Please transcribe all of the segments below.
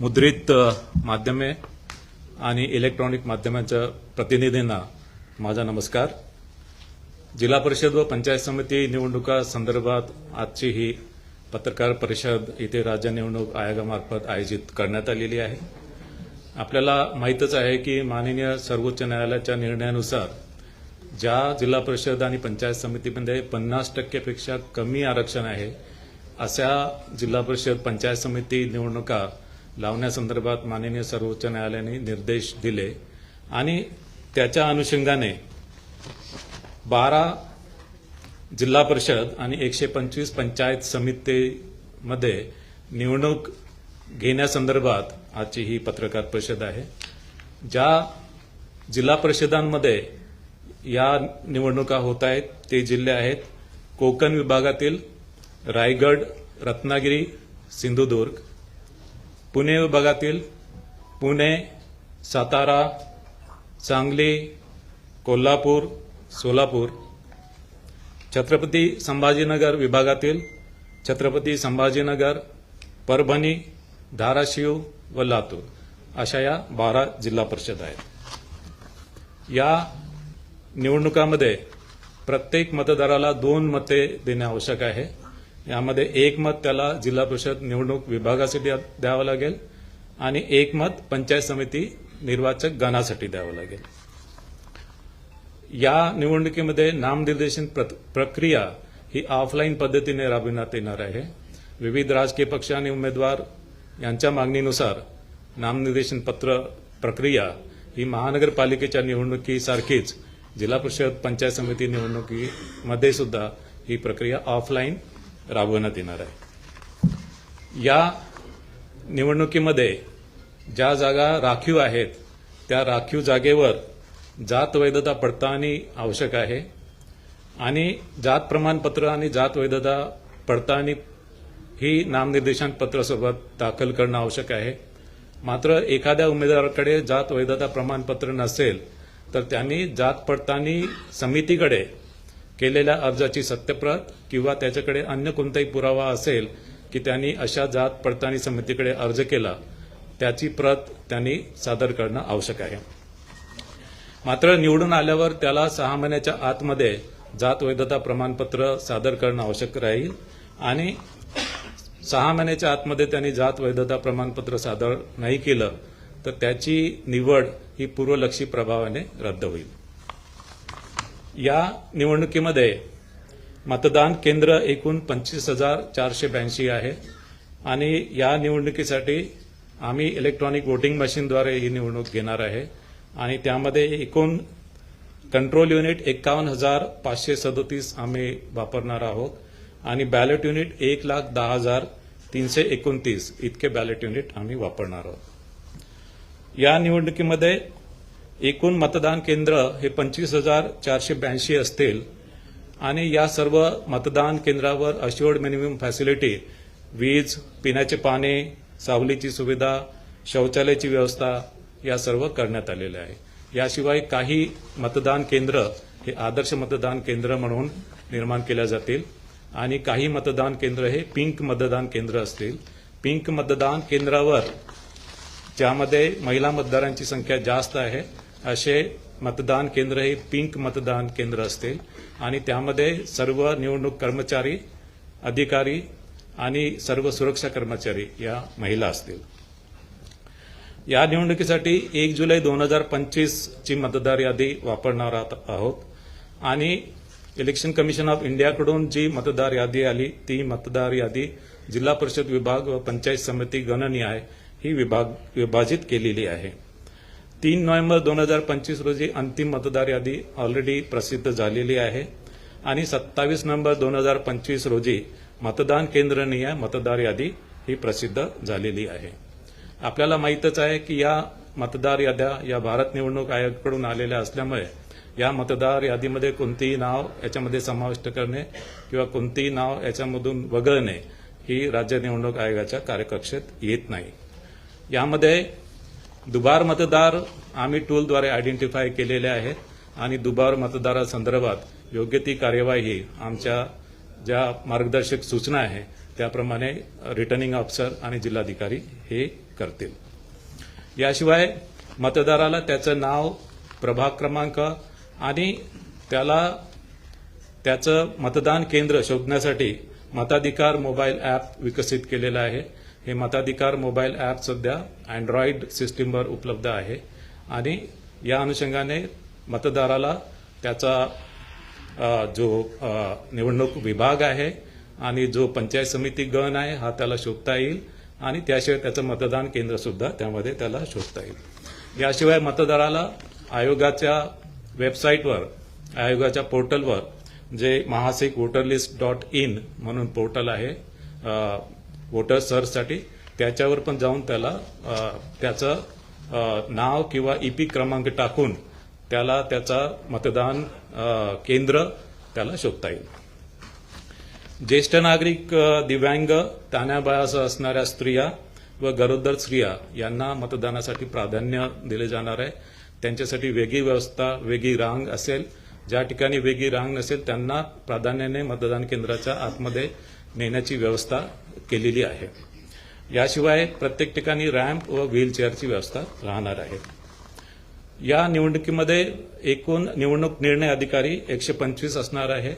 मुद्रित माध्यमे आणि इलेक्ट्रॉनिक माध्यमांच्या प्रतिनिधींना माझा नमस्कार। जिल्हा परिषद व पंचायत समिती निवडणुका संदर्भात आजची ही पत्रकार परिषद इथे राज्य निवडणूक आयोगामार्फत आयोजित करण्यात आलेली आहे। आपल्याला माहितच आहे की माननीय सर्वोच्च न्यायालयाच्या निर्णयानुसार ज्या जिल्हा परिषद आणि पंचायत समितीमध्ये 50% पेक्षा कमी आरक्षण आहे अशा जिल्हा परिषद पंचायत समिती निवडणुका लावण्यासंदर्भात माननीय सर्वोच्च न्यायालयाने निर्देश दिले आणि त्याच्या अनुषंगाने 12 जिल्हा परिषद आणि 125 पंचायत समितीमध्ये निवडणूक घेण्यासंदर्भात आजची ही पत्रकार परिषद आहे। ज्या जिल्हा परिषदांमध्ये या निवडणुका होत आहेत ते जिल्हे आहेत कोकण विभागातील रायगड, रत्नागिरी, सिंधुदुर्ग, पुणे विभागातील पुणे, सातारा, सांगली, कोल्हापूर, सोलापूर, छत्रपती संभाजीनगर विभागातील छत्रपती संभाजीनगर, परभणी, धाराशिव व लातूर अशा या 12 जिल्हा परिषद आहेत। या निवडणुकामध्ये प्रत्येक मतदाराला 2 मते देणे आवश्यक आहे। यामध्ये 1 मत त्याला जिल्हा परिषद निवडणूक विभागासाठी द्यावं लागेल आणि 1 मत पंचायत समिती निर्वाचक गणासाठी द्यावं लागेल। या निवडणुकीमध्ये नामनिर्देशन प्रक्रिया ही ऑफलाईन पद्धतीने राबविण्यात येणार आहे। विविध राजकीय पक्ष आणि उमेदवार यांच्या मागणीनुसार नामनिर्देशन पत्र प्रक्रिया ही महानगरपालिकेच्या निवडणुकीसारखीच जिल्हा परिषद पंचायत समिती निवडणुकीमध्ये सुद्धा ही प्रक्रिया ऑफलाईन राबवण्यात येणार आहे। या निवडणुकीमध्ये ज्या जागा राखीव आहेत त्या राखीव जागेवर जात वैधता पडताळणी आवश्यक आहे आणि जात प्रमाणपत्र आणि जात वैधता पडताळणी ही नामनिर्देशन पत्रासोबत दाखल करणं आवश्यक आहे। मात्र एखाद्या उमेदवाराकडे जात वैधता प्रमाणपत्र नसेल तर त्यांनी जात पडताळणी समितीकडे केलेल्या अर्जाची सत्यप्रत किंवा त्याच्याकडे अन्य कोणताही पुरावा असेल की त्यांनी अशा जात पडताळणी समितीकडे अर्ज केला त्याची प्रत त्यांनी सादर करणं आवश्यक आहे। मात्र निवडून आल्यावर त्याला 6 महिन्याच्या आतमध्ये जात वैधता प्रमाणपत्र सादर करणं आवश्यक राहील आणि 6 महिन्याच्या आतमध्ये त्यांनी जात वैधता प्रमाणपत्र सादर नाही केलं तर त्याची निवड ही पूर्वलक्षी प्रभावाने रद्द होईल। या निवडणुकीमध्ये मतदान केंद्र एकूण 25,482 आहे आणि या निवडणुकीसाठी आम्ही इलेक्ट्रॉनिक वोटिंग मशीनद्वारे ही निवडणूक घेणार आहे आणि त्यामध्ये एकूण कंट्रोल युनिट 51,537 आम्ही वापरणार आहोत आणि बॅलेट युनिट 1,10,329 इतके बॅलेट युनिट आम्ही वापरणार आहोत। या निवडणुकीमध्ये एकूण मतदान केंद्र हे 25,482 असतील आणि या सर्व मतदान केंद्रावर अश्योर्ड मिनिमम फॅसिलिटी वीज, पिण्याचे पाणी, सावलीची सुविधा, शौचालयाची व्यवस्था या सर्व करण्यात आलेले आहे। याशिवाय काही मतदान केंद्र हे आदर्श मतदान केंद्र म्हणून निर्माण केल्या जातील आणि काही मतदान केंद्र हे पिंक मतदान केंद्र असतील। पिंक मतदान केंद्रावर ज्यामध्ये महिला मतदारांची संख्या जास्त आहे असे मतदान केंद्र हे पिंक मतदान केंद्र असतील आणि त्यामध्ये सर्व निवडणूक कर्मचारी, अधिकारी आणि सर्व सुरक्षा कर्मचारी या महिला असतील। या निवडणुकीसाठी 1 जुलै 2025 ची मतदार यादी वापरणार आहोत आणि इलेक्शन कमिशन ऑफ इंडियाकडून जी मतदार यादी आली ती मतदार यादी जिल्हा परिषद विभाग व पंचायत समिती गणनिहाय ही विभाजित केलेली आहे। 3 नोव्हेंबर 2025 रोजी अंतिम मतदार यादी ऑलरेडी प्रसिद्ध झालेली आहे आणि 27 नोव्हेंबर 2025 रोजी मतदान केंद्रनिहाय मतदार यादी ही प्रसिद्ध झालेली आहे। आपल्याला माहीतच आहे की या मतदार याद्या या भारत निवडणूक आयोगाकडून आलेल्या असल्यामुळे या मतदार यादीमध्ये कोणतेही नाव याच्यामध्ये समाविष्ट करणे किंवा कोणतेही नाव याच्यामधून वगळणे ही राज्य निवडणूक आयोगाच्या कार्यकक्षेत येत नाही। यामध्ये दुबार मतदार आम्ही टूलद्वारे आयडेंटिफाय केलेले आहेत आणि दुबार मतदारासंदर्भात योग्य ती कार्यवाही आमच्या ज्या मार्गदर्शक सूचना आहे त्याप्रमाणे रिटर्निंग ऑफिसर आणि जिल्हाधिकारी हे करतील. याशिवाय मतदाराला त्याचं नाव, प्रभाग क्रमांक आणि त्याचं मतदान केंद्र शोधण्यासाठी मताधिकार मोबाईल ॲप विकसित केलेलं आहे. हे मताधिकार मोबाईल ॲप सध्या अँड्रॉइड सिस्टीमवर उपलब्ध आहे आणि या अनुषंगाने मतदाराला त्याचा जो निवडणूक विभाग आहे आणि जो पंचायत समिती गण आहे हा त्याला शोधता येईल आणि त्याशिवाय त्याचं मतदान केंद्र सुद्धा त्यामध्ये त्याला शोधता येईल. याशिवाय मतदाराला आयोगाच्या वेबसाईटवर, आयोगाच्या पोर्टलवर जे mahasik-voterlist.in म्हणून पोर्टल आहे वोटर सर्चसाठी, त्याच्यावर पण जाऊन त्याला त्याचं नाव किंवा ईपी क्रमांक टाकून त्याला त्याचा मतदान केंद्र त्याला शोधता येईल. ज्येष्ठ नागरिक, दिव्यांग, तान्याबाळासह असणाऱ्या स्त्रिया व गरोदर स्त्रिया यांना मतदानासाठी प्राधान्य दिले जाणार आहे. त्यांच्यासाठी वेगळी व्यवस्था, वेगळी रांग असेल. ज्या ठिकाणी वेगळी रांग नसेल त्यांना प्राधान्याने मतदान केंद्राच्या आतमध्ये नेण्याची व्यवस्था केलेली आहे. याशिवाय प्रत्येक ठिकाणी रॅम्प व व्हीलचेअरची व्यवस्था राहणार आहे. या निवडणुकीमध्ये एकूण निवडणूक निर्णय अधिकारी 125 असणार आहे.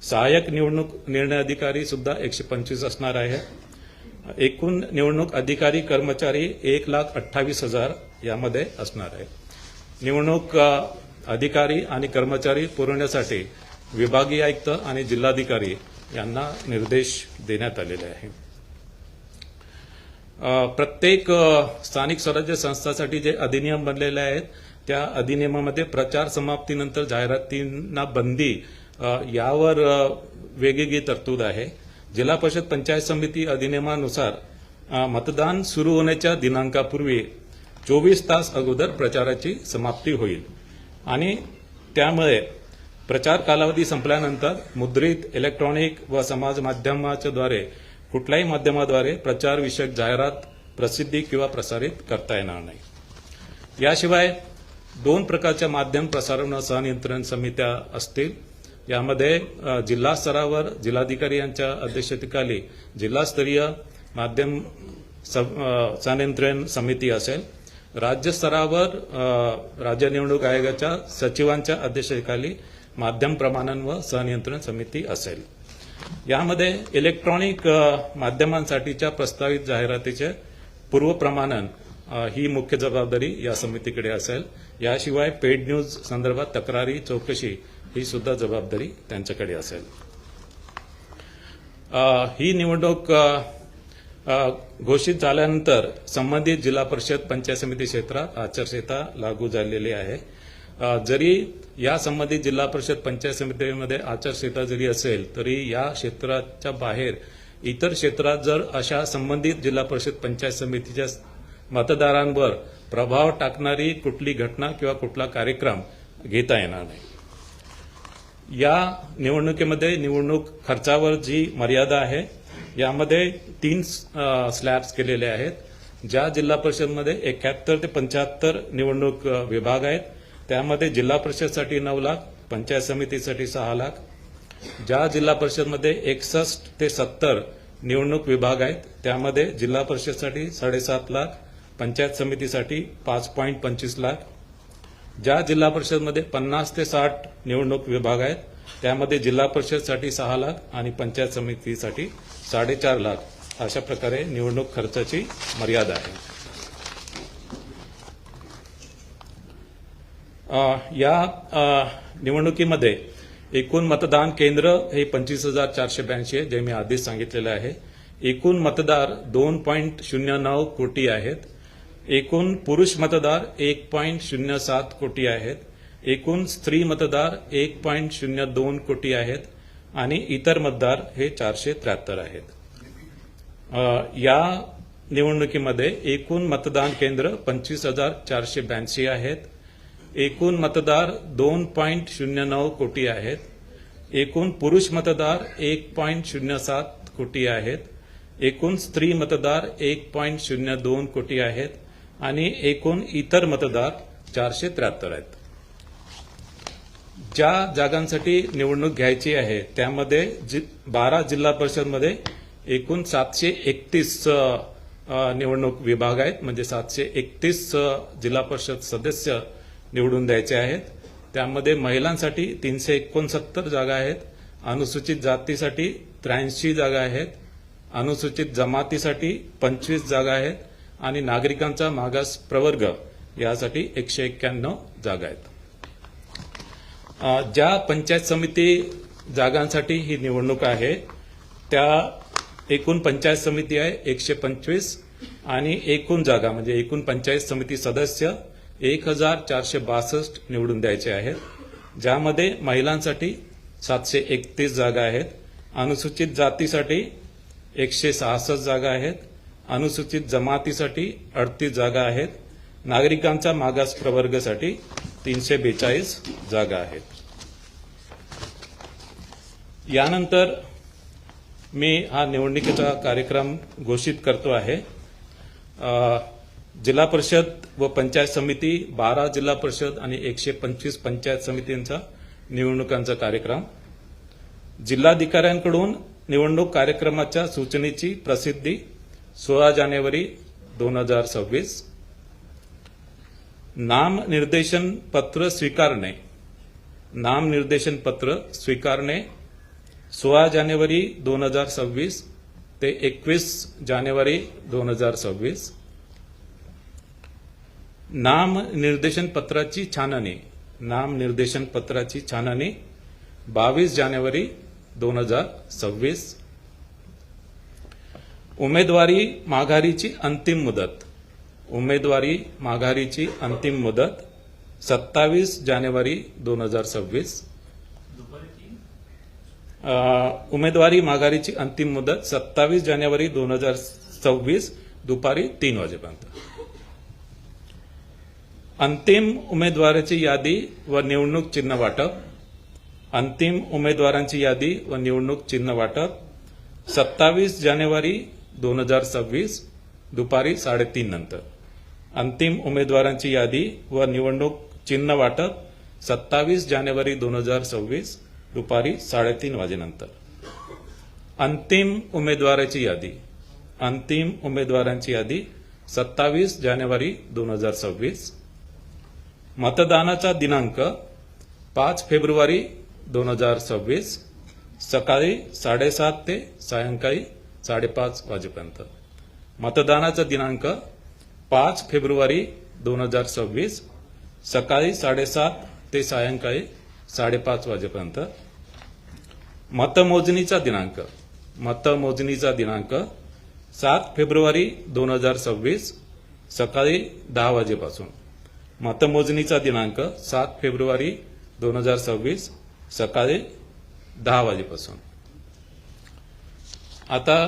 सहाय्यक निवडणूक निर्णय अधिकारी सुद्धा 125 असणार आहे. एकूण निवडणूक अधिकारी कर्मचारी 1,28,000 यामध्ये असणार आहे. निवडणूक अधिकारी आणि कर्मचारी पुरवण्यासाठी विभागीय आयुक्त आणि जिल्हाधिकारी यांना निर्देश देण्यात आलेले आहे. प्रत्येक स्थानिक स्वराज्य संस्थांसाठी जे अधिनियम बनलेले आहेत त्या अधिनियमामध्ये प्रचार समाप्तीनंतर जाहिरातींना बंदी यावर वेगवेगळी तरतूद आहे. जिल्हा परिषद पंचायत समिती अधिनियमानुसार मतदान सुरू होण्याच्या दिनांकापूर्वी 24 तास अगोदर प्रचाराची समाप्ती होईल आणि त्यामुळे प्रचार कालावधी संपल्यानंतर मुद्रित, इलेक्ट्रॉनिक व समाज माध्यमाच्या द्वारे कुठल्याही माध्यमाद्वारे प्रचारविषयक जाहिरात प्रसिद्धी किंवा प्रसारित करता येणार नाही. याशिवाय 2 प्रकारच्या माध्यम प्रसारण सहनियंत्रण समित्या असतील. यामध्ये जिल्हा स्तरावर जिल्हाधिकारी यांच्या अध्यक्षतेखाली जिल्हास्तरीय माध्यम सहनियंत्रण समिती असेल. राज्य स्तरावर राज्य निवडणूक आयोगाच्या सचिवांच्या अध्यक्षतेखाली माध्यम प्रमाणन व सहनियंत्रण समिती असेल. यामध्ये इलेक्ट्रॉनिक माध्यमांसाठीच्या प्रस्तावित जाहिरातीचे पूर्वप्रमाणन ही मुख्य जबाबदारी या समितीकडे असेल. याशिवाय पेड न्यूज संदर्भात तक्रारी, चौकशी ही सुद्धा जबाबदारी त्यांच्याकडे असेल. ही निवडणूक घोषित झाल्यानंतर संबंधित जिल्हा परिषद पंचायत समिती क्षेत्रात आचारसंहिता लागू झालेली आहे. जरी या संबंधित जिल्हा परिषद पंचायत समितीमध्ये आचारसंहिता जरी असेल तरी या क्षेत्राच्या बाहेर इतर क्षेत्रात जर अशा संबंधित जिल्हा परिषद पंचायत समितीच्या मतदारांवर प्रभाव टाकणारी कुठली घटना किंवा कुठला कार्यक्रम घेता येणार नाही. या निवडणुकीमध्ये निवडणूक खर्चावर जी मर्यादा आहे यामध्ये 3 स्लॅब्स केलेले आहेत. ज्या जिल्हा परिषदमध्ये 71 ते 75 निवडणूक विभाग आहेत त्यामध्ये जिल्हा परिषदसाठी 9 लाख, पंचायत समितीसाठी 6 लाख. ज्या जिल्हा परिषदमध्ये 61 ते 70 निवडणूक विभाग आहेत त्यामध्ये जिल्हा परिषदसाठी 7.5 लाख, पंचायत समितीसाठी 5.25 लाख. ज्या जिल्हा परिषदमध्ये 50 ते 60 निवडणूक विभाग आहेत त्यामध्ये जिल्हा परिषदसाठी 6 लाख आणि पंचायत समितीसाठी 4.5 लाख. अशा प्रकारे निवडणूक खर्चाची मर्यादा आहे. या निवडणुकीमध्ये एकूण मतदान केंद्र हे 25,482 आहे जे मी आधीच सांगितलेलं आहे. एकूण मतदार 2.09 कोटी आहेत. एकूण पुरुष मतदार 1.07 कोटी आहेत. एकूण स्त्री मतदार 1.02 कोटी आहेत आणि इतर मतदार हे 473 आहेत. या निवडणुकीमध्ये एकूण मतदान केंद्र 25,482 आहेत. एकूण मतदार 2.09 कोटी आहेत. एकूण पुरुष मतदार 1.07 कोटी आहेत. एकूण स्त्री मतदार 1.02 कोटी आहेत आणि एकूण इतर मतदार 473 आहेत. ज्या जागांसाठी निवडणूक घ्यायची आहे त्यामध्ये 12 जिल्हा परिषदमध्ये एकूण 731 निवडणूक विभाग आहेत, म्हणजे 731 जिल्हा परिषद सदस्य निवडून द्यायचे आहेत. त्यामध्ये महिलांसाठी 369 जागा आहेत, अनुसूचित जातीसाठी 83 जागा आहेत, अनुसूचित जमातीसाठी 25 जागा आहेत आणि नागरिकांचा मागास प्रवर्ग यासाठी 191 जागा आहेत. ज्या पंचायत समिती जागांसाठी ही निवडणूक आहे त्या एकूण पंचायत समिती आहे 125 आणि एकूण जागा म्हणजे एकूण पंचायत समिती सदस्य 1462 निवडून द्यायचे आहेत. ज्यामध्ये महिलांसाठी 731 जागा आहेत, अनुसूचित जातीसाठी 166 जागा आहेत, अनुसूचित जमातीसाठी 38 जागा आहेत, नागरिकांचा मागास प्रवर्गासाठी 342 जागा आहेत. यानंतर मी हा निवडणुकीचा कार्यक्रम घोषित करतो आहे. जिल्हा परिषद व पंचायत समिती 12 जिल्हा परिषद आणि 125 पंचायत समितींचा निवडणुकांचा कार्यक्रम. जिल्हाधिकाऱ्यांकडून निवडणूक कार्यक्रमाच्या सूचनेची प्रसिद्धी 16 जानेवारी 2026. नामनिर्देशन पत्र स्वीकारणे 16 जानेवारी 2026 ते 21 जानेवारी 2026. नामनिर्देशन पत्राची छाननी 22 जानेवारी 2026. उमेदवारी माघारीची अंतिम मुदत 27 जानेवारी 2026. उमेदवारी माघारीची अंतिम मुदत 27 जानेवारी 2026 दुपारी 3 वाजेपर्यंत. अंतिम उमेदवाराची यादी व निवडणूक चिन्ह वाटप. अंतिम उमेदवारांची यादी व निवडणूक चिन्ह वाटप 27 जानेवारी 2026 दुपारी 3:30 नंतर. अंतिम उमेदवारांची यादी व निवडणूक चिन्ह वाटप 27 जानेवारी 2026 दुपारी 3:30 वाजेनंतर. अंतिम उमेदवारांची यादी 27 जानेवारी 2026. मतदानाचा दिनांक 5 फेब्रुवारी 2026 सकाळी 7:30 ते सायंकाळी 5:30 वाजेपर्यंत. मतदानाचा दिनांक 5 फेब्रुवारी 2026 सकाळी 7:30 ते सायंकाळी 5:30 वाजेपर्यंत. मतमोजणीचा दिनांक 7 फेब्रुवारी 2026 सकाळी 10 वाजेपासून. मतमोजणीचा दिनांक 7 फेब्रुवारी 2026 सकाळी 10 वाजेपासून. आता